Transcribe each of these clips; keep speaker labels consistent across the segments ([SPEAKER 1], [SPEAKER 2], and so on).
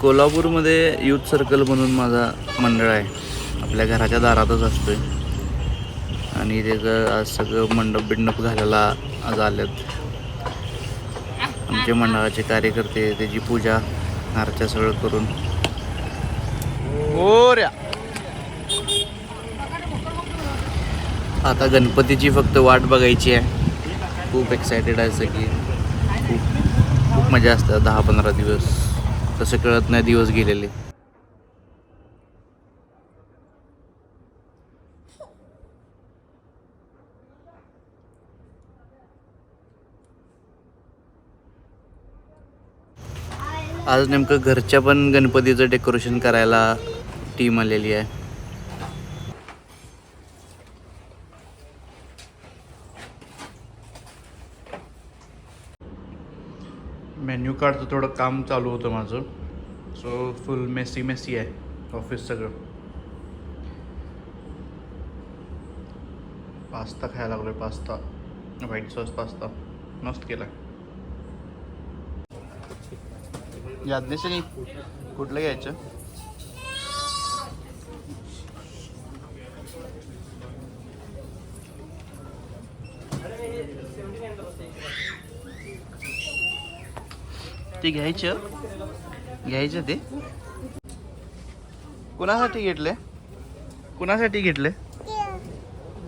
[SPEAKER 1] कोल्हापूरमध्ये youth circle म्हणून माझा मंडळ आहे. आपल्या घराच्या दारातच असतोय आणि त्याचं आज सगळं मंडप घालायला आज आलेत. आमच्या मंडळाचे कार्यकर्ते त्याची पूजा अर्चा सगळं करून आता गणपतीची फक्त वाट बघायची आहे. खूप एक्सायटेड आहे सगळी. खूप मजा असते 10-15 दिवस, तसं कळत नाही दिवस गेलेले. आज नेमकं घरच्या पण गणपतीचं डेकोरेशन करायला टीम आलेली आहे. मेन्यू कार्डचं थोडं काम चालू होतं माझं, सो फुल मेसी आहे ऑफिस सगळं. पास्ता खायला लागलोय. पास्ता, व्हाईट सॉस पास्ता मस्त केला. याज्ञेशनी कुठलं घ्यायचं? ते घ्यायचं ते कुणासाठी घेतले? कुणासाठी घेतले?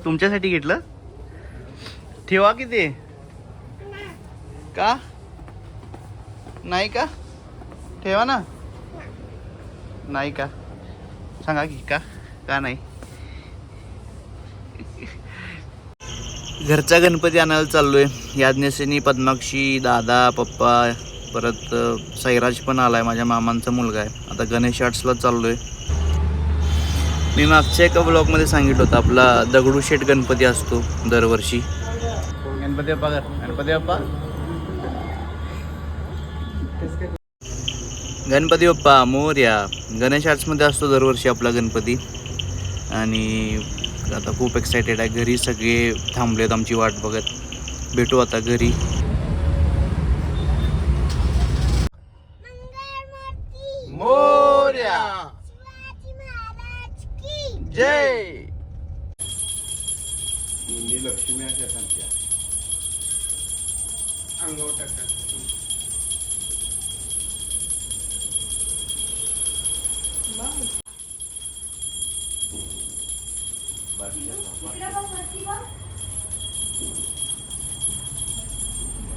[SPEAKER 1] तुमच्यासाठी घेतलं? ठेवा की ते. का नाही? का ठेवा ना. नाही का? सांगा की का नाही? घरचा गणपती आणायला चाललोय. याज्ञसेनी, पद्माक्षी, दादा, पप्पा, परत साईराज पण आलाय, माझ्या मामांचा मुलगा आहे. आता गणेश आर्ट्सला चाललोय. मी मागच्या एका ब्लॉगमध्ये सांगितलं होतं आपला दगडूशेठ गणपती असतो दरवर्षी. गणपती बाप्पा गणपती बाप्पा गणपती बाप्पा मोरया. गणेश आर्ट्समध्ये असतो दरवर्षी आपला गणपती. आणि आता खूप एक्सायटेड आहे. घरी सगळे थांबलेत आमची वाट बघत. भेटू आता घरी. मोरया. जय.
[SPEAKER 2] लक्ष्मी अशा सांगत्या अंगावर टाकतात.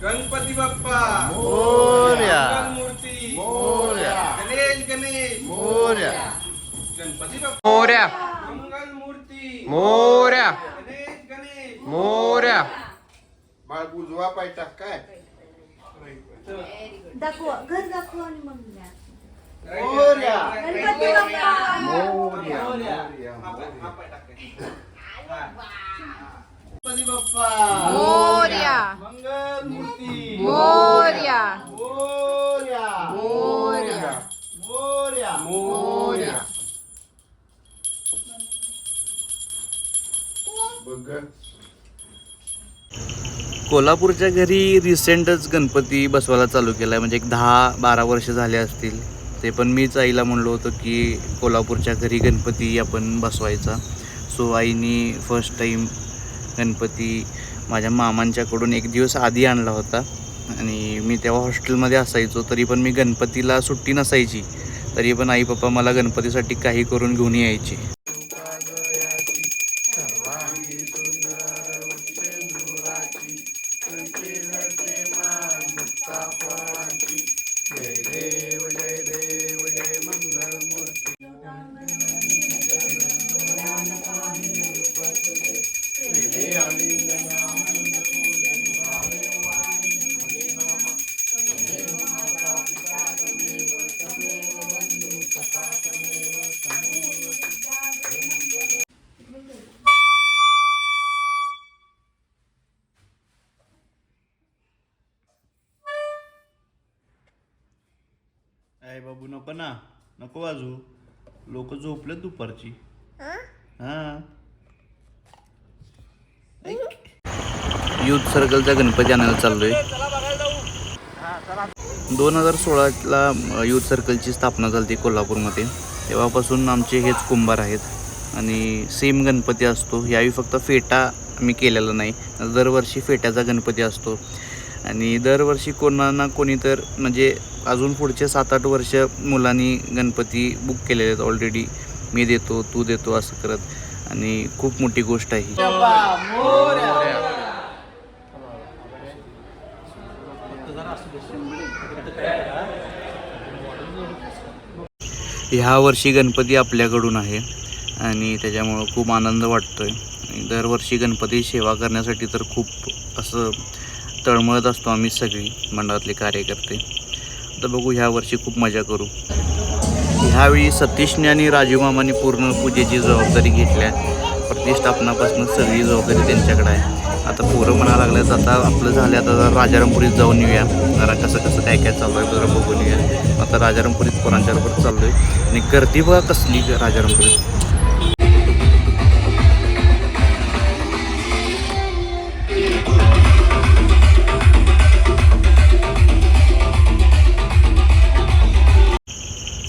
[SPEAKER 2] गणपती बाप्पा
[SPEAKER 1] मोरया.
[SPEAKER 2] मूर्ती
[SPEAKER 1] मोरया.
[SPEAKER 2] गणेश
[SPEAKER 1] मोरया.
[SPEAKER 2] गणपती बाप्पा
[SPEAKER 3] मोरया.
[SPEAKER 2] मंगल मूर्ती
[SPEAKER 3] मोरया.
[SPEAKER 2] गणेश
[SPEAKER 3] मोरया.
[SPEAKER 2] बाळ उजवा पाय टाक. काय
[SPEAKER 4] दाखवा, घर दाखवा आणि मग द्या.
[SPEAKER 2] मोरया.
[SPEAKER 4] गणपती बाप्पा.
[SPEAKER 2] मोरया. गणपती बाप्पा
[SPEAKER 3] मोरया.
[SPEAKER 2] मंगल मूर्ती
[SPEAKER 3] मोरया.
[SPEAKER 2] मोरया.
[SPEAKER 3] मोरया.
[SPEAKER 2] मोरया.
[SPEAKER 3] मोरया.
[SPEAKER 2] बघ.
[SPEAKER 1] कोल्हापूरच्या घरी रिसेंटच गणपती बसवायला चालू केला आहे. म्हणजे एक 10-12 वर्ष झाले असतील. ते पण मीच आईला म्हणलो होतो की कोल्हापूरच्या घरी गणपती आपण बसवायचा. सो आईनी फर्स्ट टाईम गणपती माझ्या मामांच्याकडून 1 दिवस आधी आणला होता. आणि मी तेव्हा हॉस्टेलमध्ये असायचो. तरी पण मी गणपतीला सुट्टी नसायची, तरी पण आई पप्पा मला गणपतीसाठी काही करून घेऊन यायचे. अय बाबू नको ना, नको वाजू. लोक झोपलेत दुपारची. हा. यूथ सर्कलचा गणपती आणायला चाललोय. 2016ला यूथ सर्कलची स्थापना झाली कोल्हापूरमध्ये. तेव्हापासून आमचे हेच कुंभार आहेत आणि सेम गणपती असतो. यावेळी फक्त फेटा आम्ही केलेला नाही, दरवर्षी फेट्याचा गणपती असतो आणि दरवर्षी कोणा ना कोणी तर म्हणजे अजून पुढचे 7-8 वर्ष मुलांनी गणपती बुक केलेले आहेत ऑलरेडी. मी देतो, तू देतो असं करत आणि खूप मोठी गोष्ट आहे ही. ह्या वर्षी गणपती आपल्याकडून आहे आणि त्याच्यामुळं खूप आनंद वाटतो आहे. आणि दरवर्षी गणपती सेवा करण्यासाठी तर खूप असं तळमळत असतो आम्ही सगळी मंडळातले कार्यकर्ते. आता बघू ह्या वर्षी खूप मजा करू. ह्यावेळी सतीशने आणि राजू मामाने पूर्ण पूजेची जबाबदारी घेतल्या. प्रतिष्ठापनापासून सगळी जबाबदारी त्यांच्याकडे आहे. आता पोरं म्हणायला लागल्यात आता आपलं झालं, आता जरा राजारामपुरीत जाऊन येऊया, जरा कसं काय चालू आहे जरा बघून येऊया. आता राजारामपुरीत पोरांच्याबरोबर चाललो आहे आणि गर्दी बघा कसली राजारामपुरीत.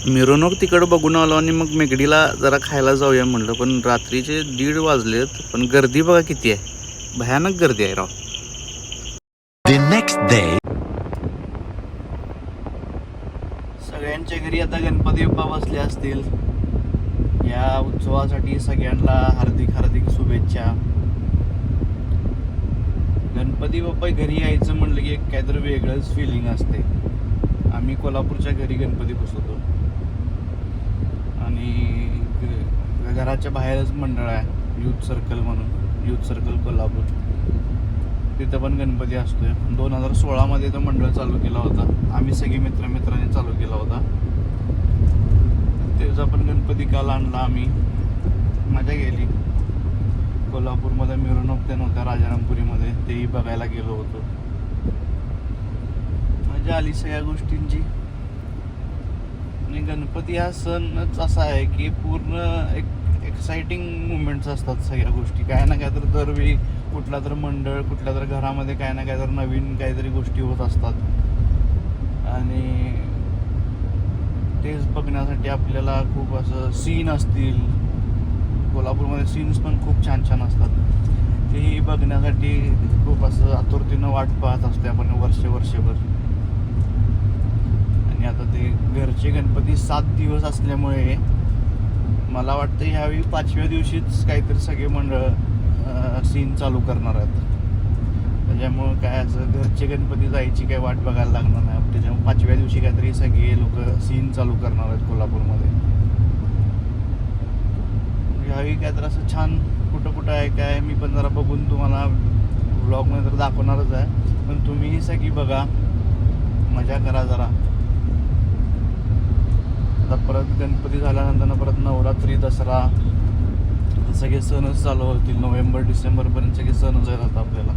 [SPEAKER 1] मिरवणूक तिकडं बघून आलो आणि मग मेगडीला जरा खायला जाऊया म्हणलं, पण रात्रीचे 1:30 वाजलेत. पण गर्दी बघा किती आहे, भयानक गर्दी आहे राव.
[SPEAKER 5] The next day.
[SPEAKER 1] सगळ्यांच्या घरी आता गणपती बाप्पा बसले असतील. या उत्सवासाठी सगळ्यांना हार्दिक शुभेच्छा. गणपती बाप्पा घरी यायचं म्हणलं की एक काहीतरी वेगळंच फिलिंग असते. आम्ही कोल्हापूरच्या घरी गणपती बसवतो आणि घराच्या बाहेरच मंडळ आहे यूथ सर्कल म्हणून, यूथ सर्कल कोल्हापूर. तिथं पण गणपती असतोय. 2016मध्ये तो मंडळ चालू केला होता, आम्ही सगळे मित्रांनी चालू केला होता. त्याचा पण गणपती काल आणला आम्ही, मजा गेली. कोल्हापूरमध्ये मिरवणूक त्या नव्हत्या राजारामपुरीमध्ये, तेही बघायला गेलो होतो. मजा आली सगळ्या गोष्टींची. आणि गणपती हा सणच असा आहे की पूर्ण एक एक्साइटिंग मुमेंट्स असतात सगळ्या गोष्टी. काय ना काय तर दरवेळी कुठला तर मंडळ, कुठल्या तर घरामध्ये काय ना काय तर नवीन काहीतरी गोष्टी होत असतात आणि तेच बघण्यासाठी आपल्याला खूप असं सीन असतील. कोल्हापूरमध्ये सीन्स पण खूप छान असतात. तेही बघण्यासाठी खूप असं आतुरतेनं वाट पाहत असते आपण वर्षभर. आणि आता ते घरचे गणपती 7 दिवस असल्यामुळे मला वाटतं ह्यावेळी 5व्या दिवशीच काहीतरी सगळे मंडळ सीन चालू करणार आहेत. त्याच्यामुळं काय असं घरचे गणपती जायची काही वाट बघायला लागणार नाही. त्याच्यामुळे 5व्या दिवशी काहीतरी सगळे लोक सीन चालू करणार आहेत कोल्हापूरमध्ये. ह्यावेळी काय तर असं छान कुठं आहे काय मी पण जरा बघून तुम्हाला व्लॉगमध्ये तर दाखवणारच आहे. पण तुम्हीही सगळी बघा, मजा करा जरा. आता परत गणपती झाल्यानंतर परत नवरात्री, दसरा सगळे सणच चालू होतील. नोव्हेंबर-डिसेंबरपर्यंत सगळे सणच आहेत आता आपल्याला.